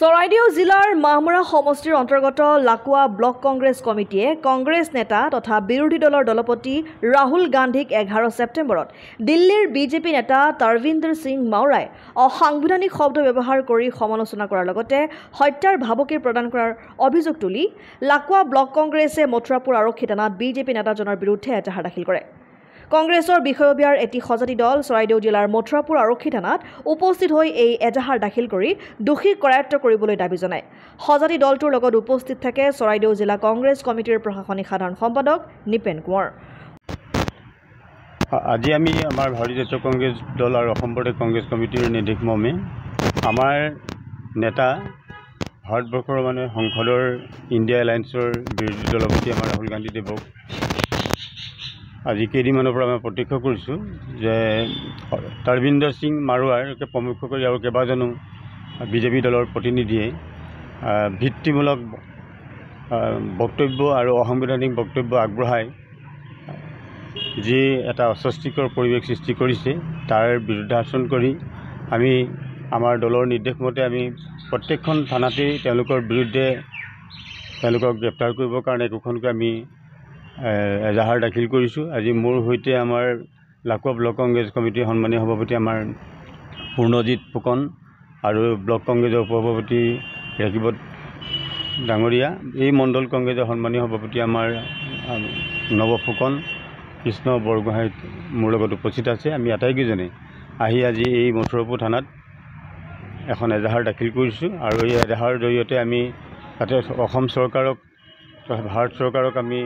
চৰাইদেউ জিলাৰ মাহমৰা সমষ্টিৰ অন্তৰ্গত লাকুৱা ব্লক কংগ্ৰেছ কমিটিয়ে কংগ্ৰেছ নেতা তথা বিৰোধী দলৰ দলপতি ৰাহুল গান্ধীক 11 ছেপ্টেম্বৰত দিল্লীৰ বিজেপি নেতা তৰবিন্দৰ সিং মাওৰাই অসাংবিধানিক শব্দ ব্যৱহাৰ কৰি সমালোচনা কৰাৰ লগতে হত্যাৰ ভাবুকি প্ৰদান কৰাৰ অভিযোগ তুলি লাকুৱা ব্লক কংগ্ৰেছে মথুৰাপুৰ আৰক্ষী থানাত বিজেপি নেতাজনৰ বিৰুদ্ধে এজাহাৰ দাখিল কৰে। কংগ্ৰেছৰ বিষয়ববীয়াৰ এটি সজাতি দল চৰাইদেউ জিলাৰ মথুৰাপুৰ আৰক্ষী থানাত উপস্থিত হৈ এই এজাহাৰ দাখিল কৰি দোষী কৰায়ত্ব কৰিবলৈ দাবী জনায়। সজাতি দলটোৰ লগত উপস্থিত থাকে চৰাইদেউ জিলা কংগ্ৰেছ কমিটিৰ প্ৰশাসনিক সাধাৰণ সম্পাদক নিপেন কোঁৱৰ। আজি আমি আমাৰ ভাৰতীয় জাতীয় কংগ্ৰেছ দল আৰু অসম প্ৰদেশ কংগ্ৰেছ কমিটিৰ নিৰ্দেশ মৰ্মে আমাৰ নেতা ভাৰতবৰ্ষৰ সংসদৰ ইণ্ডিয়া এলায়েন্সৰ বিৰোধী দলপতি আমাৰ ৰাহুল গান্ধীদেৱক আজি কেইদিনমানৰ পৰা আমি প্ৰত্যক্ষ কৰিছোঁ যে তৰবিন্দৰ সিং মাৰোৱাৰকে প্ৰমুখ কৰি আৰু কেইবাজনো বিজেপি দলৰ প্ৰতিনিধিয়ে ভিত্তিমূলক বক্তব্য আৰু অসাংবিধানিক বক্তব্য আগবঢ়াই যি এটা অস্বস্তিকৰ পৰিৱেশ সৃষ্টি কৰিছে তাৰ বিৰুদ্ধাচৰণ কৰি আমি আমাৰ দলৰ নিৰ্দেশ মতে আমি প্ৰত্যেকখন থানাতেই তেওঁলোকৰ বিৰুদ্ধে তেওঁলোকক গ্ৰেপ্তাৰ কৰিবৰ কাৰণে একোখনকৈ আমি এজাহাৰ দাখিল কৰিছোঁ। আজি মোৰ সৈতে আমাৰ লাকুৱা ব্লক কংগ্ৰেছ কমিটিৰ সন্মানীয় সভাপতি আমাৰ পূৰ্ণজিৎ ফুকন আৰু ব্লক কংগ্ৰেছৰ উপসভাপতি ৰাকিবত ডাঙৰীয়া, এই মণ্ডল কংগ্ৰেছৰ সন্মানীয় সভাপতি আমাৰ নৱ ফুকন, কৃষ্ণ বৰগোহাঁই মোৰ লগত উপস্থিত আছে। আমি আটাইকেইজনে আহি আজি এই মথুৰাপুৰ থানাত এখন এজাহাৰ দাখিল কৰিছোঁ আৰু এই এজাহাৰৰ জৰিয়তে আমি তাতে অসম চৰকাৰক তথা ভাৰত চৰকাৰক আমি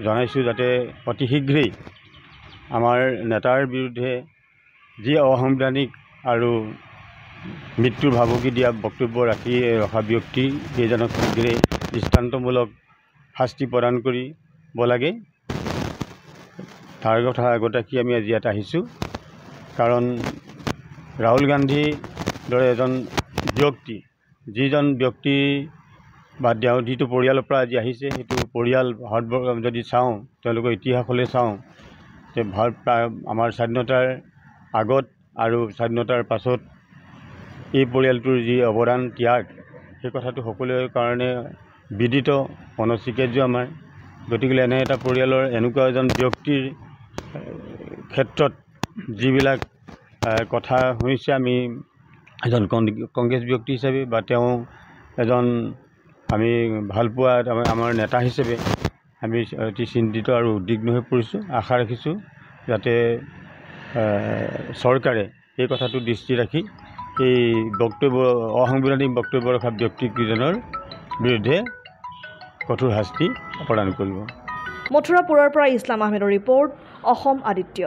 জনাইছোঁ যাতে অতি শীঘ্ৰেই আমাৰ নেতাৰ বিৰুদ্ধে যি অসাংবিধানিক আৰু মৃত্যুৰ ভাবুকি দিয়া বক্তব্য ৰাখি ৰখা ব্যক্তি সেইজনক শীঘ্ৰেই দৃষ্টান্তমূলক শাস্তি প্ৰদান কৰিব লাগে। তাৰ কথা আগতে ৰাখি আমি আজি ইয়াত আহিছোঁ, কাৰণ ৰাহুল গান্ধীৰ দৰে এজন ব্যক্তি, যিজন ব্যক্তি বা তেওঁ যিটো পৰিয়ালৰ পৰা আজি আহিছে সেইটো পৰিয়াল ভাৰতবৰ্ষ যদি চাওঁ তেওঁলোকৰ ইতিহাসলৈ চাওঁ যে আমাৰ স্বাধীনতাৰ আগত আৰু স্বাধীনতাৰ পাছত এই পৰিয়ালটোৰ যি অৱদান ত্যাগ সেই কথাটো সকলোৰে কাৰণে বিদিত অনস্বীকাৰ্য আমাৰ। গতিকে এনে এটা পৰিয়ালৰ এনেকুৱা এজন ব্যক্তিৰ ক্ষেত্ৰত যিবিলাক কথা শুনিছে আমি এজন কংগ্ৰেছ ব্যক্তি হিচাপে বা তেওঁ এজন আমি ভালপোৱা আমাৰ নেতা হিচাপে আমি অতি চিন্তিত আৰু উদ্বিগ্ন হৈ পৰিছোঁ। আশা ৰাখিছোঁ যাতে চৰকাৰে এই কথাটো দৃষ্টি ৰাখি এই বক্তব্য অসাংবিধানিক বক্তব্য ৰখা ব্যক্তিকেইজনৰ বিৰুদ্ধে কঠোৰ শাস্তি প্ৰদান কৰিব। মথুৰাপুৰৰ পৰা ইছলাম আহমেদৰ ৰিপৰ্ট, অসম আদিত্য।